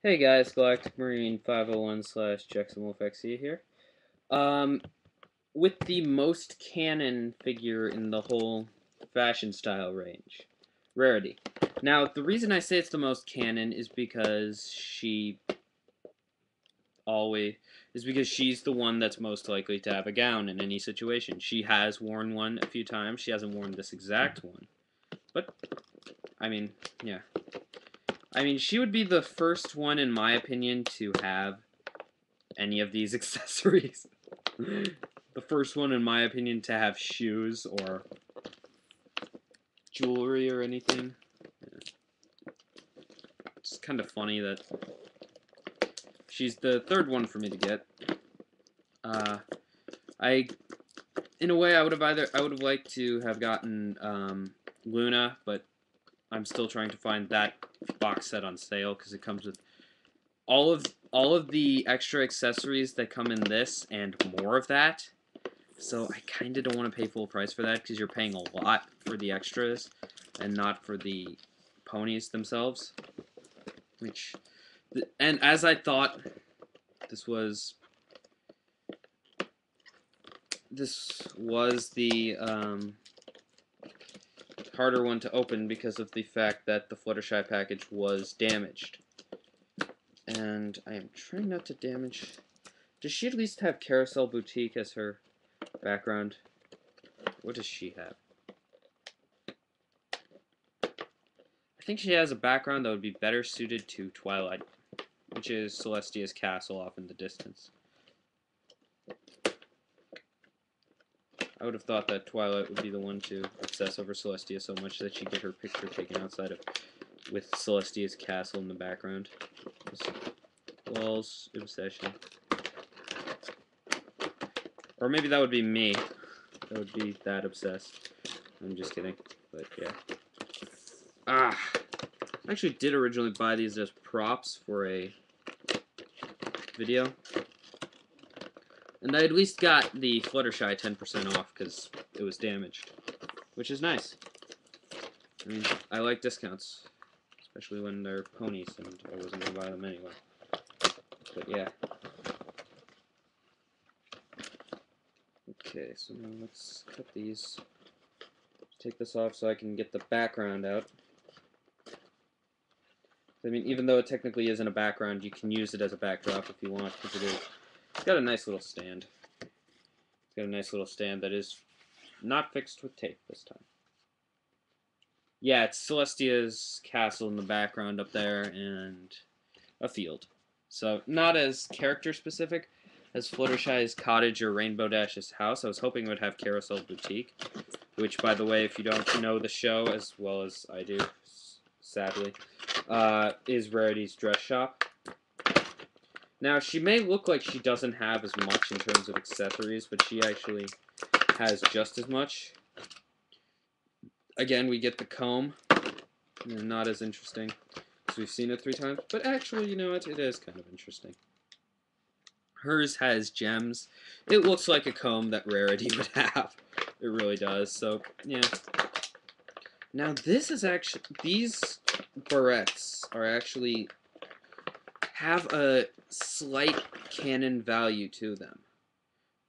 Hey guys, Galactic Marine 501 slash JacksonWolfXE here. Um, with the most canon figure in the whole fashion style range, Rarity. Now, the reason I say it's the most canon is because she's the one that's most likely to have a gown in any situation. She has worn one a few times. She hasn't worn this exact one, but I mean, yeah. I mean, she would be the first one, in my opinion, to have any of these accessories. The first one, in my opinion, to have shoes or jewelry or anything. Yeah. It's kind of funny that she's the third one for me to get. In a way, I would have liked to have gotten Luna, but I'm still trying to find that box set on sale because it comes with all of the extra accessories that come in this and more of that. So I kind of don't want to pay full price for that because you're paying a lot for the extras and not for the ponies themselves. And as I thought, this was the harder one to open because of the fact that the Fluttershy package was damaged. And I am trying not to damage. Does she at least have Carousel Boutique as her background? What does she have? I think she has a background that would be better suited to Twilight, which is Celestia's castle off in the distance. I would have thought that Twilight would be the one to obsess over Celestia so much that she'd get her picture taken outside of with Celestia's castle in the background. Lol's obsession. Or maybe that would be me. That would be that obsessed. I'm just kidding. But yeah. I actually did originally buy these as props for a video. And I at least got the Fluttershy 10% off because it was damaged. Which is nice. I mean, I like discounts. Especially when they're ponies and I wasn't going to buy them anyway. But yeah. Okay, so now let's cut these. Take this off so I can get the background out. I mean, even though it technically isn't a background, you can use it as a backdrop if you want, because it is. It's got a nice little stand. It's got a nice little stand that is not fixed with tape this time. Yeah, it's Celestia's castle in the background up there and a field. So, not as character specific as Fluttershy's cottage or Rainbow Dash's house. I was hoping it would have Carousel Boutique, which, by the way, if you don't know the show as well as I do, sadly, is Rarity's dress shop. Now, she may look like she doesn't have as much in terms of accessories, but she actually has just as much. Again, we get the comb. Not as interesting because we've seen it 3 times, but actually, you know what? It is kind of interesting. Hers has gems. It looks like a comb that Rarity would have. It really does. So, yeah. Now, this is actually... These barrettes are actually... have a slight canon value to them.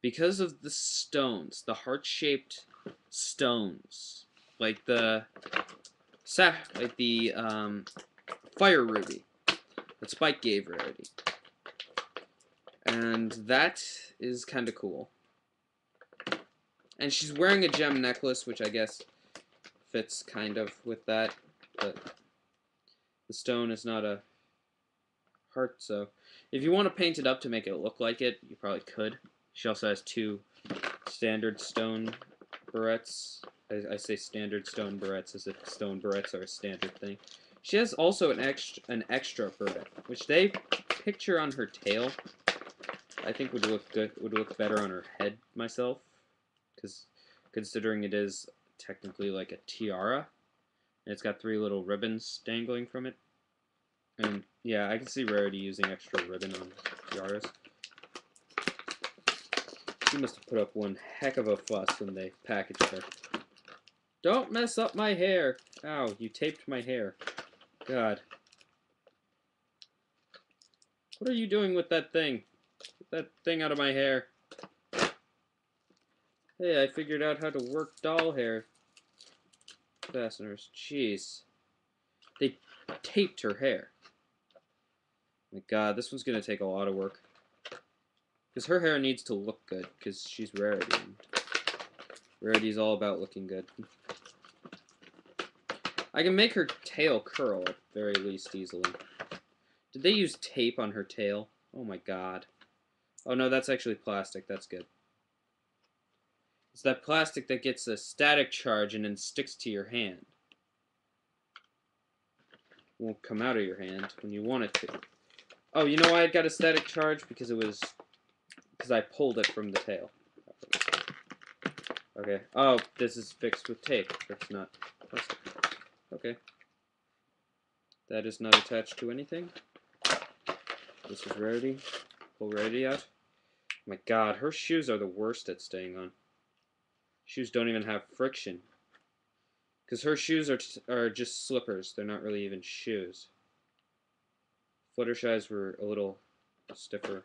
Because of the stones. The heart-shaped stones. Like the Fire Ruby that Spike gave Rarity. And that is kind of cool. And she's wearing a gem necklace, which I guess fits kind of with that. But the stone is not a heart, so if you want to paint it up to make it look like it, you probably could. She also has 2 standard stone barrettes. I say standard stone barrettes as if stone barrettes are a standard thing. She has also an extra barrette, which they picture on her tail. I think would look good. Would look better on her head myself, because considering it is technically like a tiara, and it's got 3 little ribbons dangling from it. And yeah, I can see Rarity using extra ribbon on tiaras. She must have put up one heck of a fuss when they packaged her. Don't mess up my hair! Ow, you taped my hair. God. What are you doing with that thing? Get that thing out of my hair. Hey, I figured out how to work doll hair fasteners. Jeez. They taped her hair. My God, this one's gonna take a lot of work. Because her hair needs to look good, because she's Rarity. And Rarity's all about looking good. I can make her tail curl at the very least easily. Did they use tape on her tail? Oh my God. Oh no, that's actually plastic. That's good. It's that plastic that gets a static charge and then sticks to your hand. Won't come out of your hand when you want it to. Oh, you know why it got a static charge? Because I pulled it from the tail. Okay. Oh, this is fixed with tape. That's not plastic. Okay. That is not attached to anything. This is Rarity. Pull Rarity out. My God, her shoes are the worst at staying on. Shoes don't even have friction. Because her shoes are just slippers. They're not really even shoes. Fluttershy's were a little stiffer.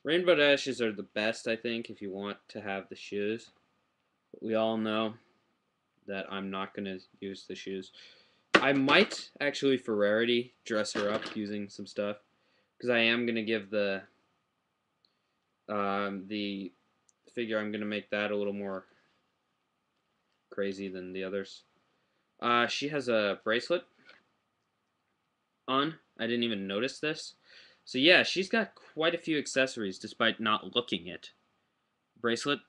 Rainbow Dashes are the best, I think, if you want to have the shoes. But we all know that I'm not going to use the shoes. I might, actually, for Rarity, dress her up using some stuff. Because I am going to give the figure, I'm going to make that a little more crazy than the others. She has a bracelet on. I didn't even notice this. So yeah, she's got quite a few accessories despite not looking it. Bracelet,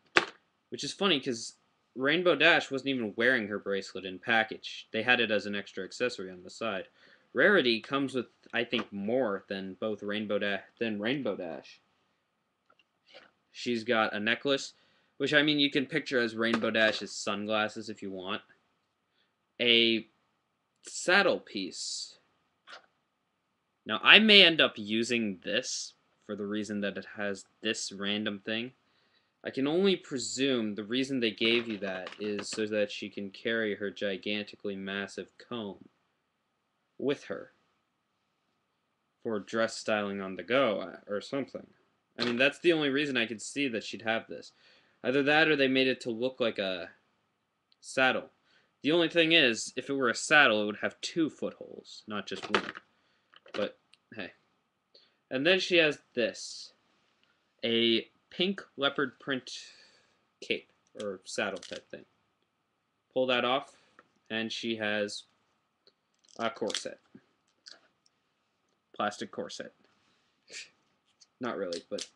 which is funny because Rainbow Dash wasn't even wearing her bracelet in package. They had it as an extra accessory on the side. Rarity comes with, I think, more than both Rainbow Dash. She's got a necklace, which I mean you can picture as Rainbow Dash's sunglasses if you want. A saddle piece. Now, I may end up using this for the reason that it has this random thing. I can only presume the reason they gave you that is so that she can carry her gigantically massive comb with her for dress styling on the go or something. I mean, that's the only reason I could see that she'd have this. Either that or they made it to look like a saddle. The only thing is, if it were a saddle, it would have 2 footholes, not just one. But, hey. And then she has this. A pink leopard print cape, or saddle type thing. Pull that off, and she has a corset. Plastic corset. Not really, but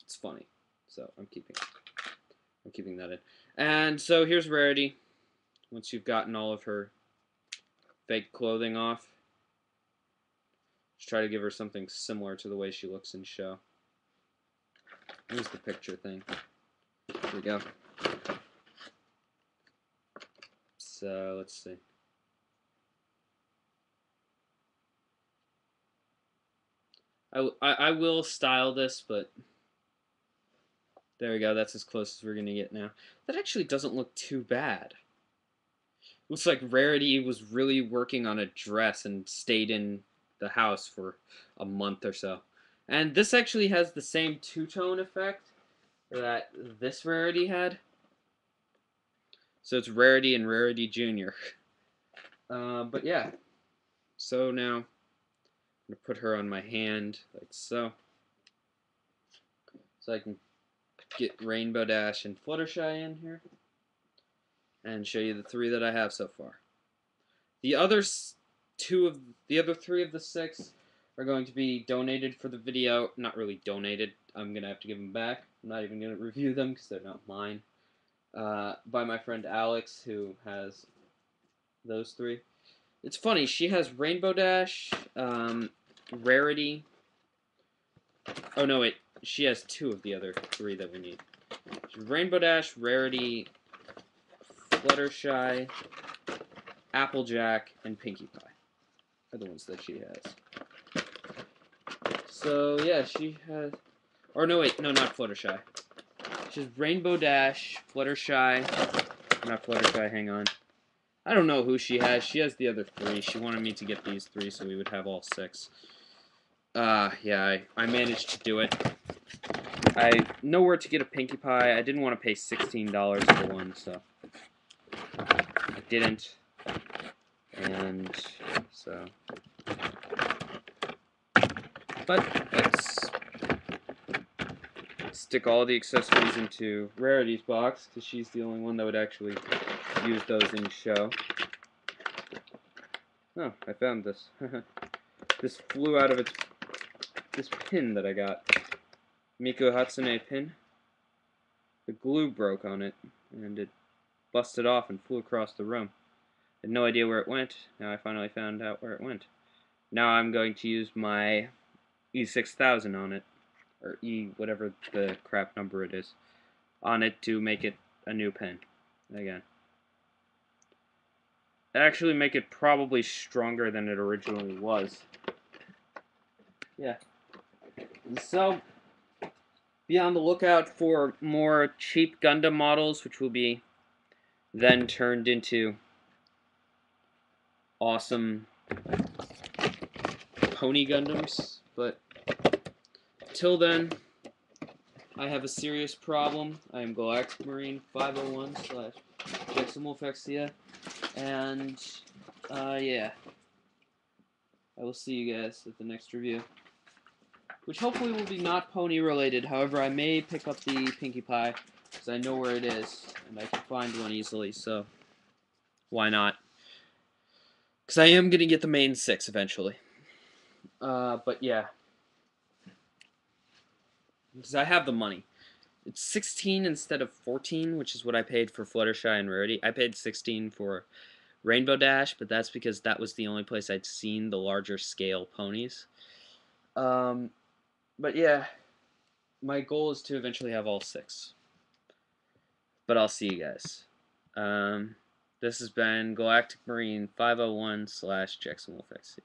it's funny. So I'm keeping that in. And so here's Rarity. Once you've gotten all of her fake clothing off, just try to give her something similar to the way she looks in show. Here's the picture thing. Here we go. So, let's see. I will style this, but there we go. That's as close as we're going to get now. That actually doesn't look too bad. Looks like Rarity was really working on a dress and stayed in the house for a month or so. And this actually has the same two-tone effect that this Rarity had. So it's Rarity and Rarity Jr. But yeah. So now I'm going to put her on my hand like so. So I can get Rainbow Dash and Fluttershy in here. And show you the 3 that I have so far. The other 3 of the 6 are going to be donated for the video. Not really donated. I'm going to have to give them back. I'm not even going to review them because they're not mine. By my friend Alex, who has those 3. It's funny. She has Rainbow Dash, Rarity. Oh, no, wait. She has 2 of the other 3 that we need. Rainbow Dash, Rarity, Fluttershy, Applejack, and Pinkie Pie are the ones that she has. So, yeah, she has... Or, no, wait. No, not Fluttershy. She has Rainbow Dash, Fluttershy... Not Fluttershy, hang on. I don't know who she has. She has the other 3. She wanted me to get these 3 so we would have all 6. Yeah, I managed to do it. I know where to get a Pinkie Pie. I didn't want to pay $16 for one, so I didn't. And so, but let's stick all the accessories into Rarity's box, because she's the only one that would actually use those in the show. Oh, I found this. This flew out of this pin that I got. Miku Hatsune pin. The glue broke on it, and it busted off and flew across the room. I had no idea where it went. Now I finally found out where it went. Now I'm going to use my E6000 on it, or E whatever the crap number it is, on it to make it a new pen. Again. Actually make it probably stronger than it originally was. Yeah. So, be on the lookout for more cheap Gundam models, which will be then turned into awesome pony Gundams. But till then, I have a serious problem. I am Galactic Marine 501 / Jexamolfexia, and yeah, I will see you guys at the next review, which hopefully will be not pony related. However, I may pick up the Pinkie Pie because I know where it is and I can find one easily. So why not? Because I am gonna get the main 6 eventually. But yeah, because I have the money. It's 16 instead of 14, which is what I paid for Fluttershy and Rarity. I paid 16 for Rainbow Dash, but that's because that was the only place I'd seen the larger scale ponies. But yeah, my goal is to eventually have all 6. But I'll see you guys. This has been Galactic Marine 501 / Jexamolfexia.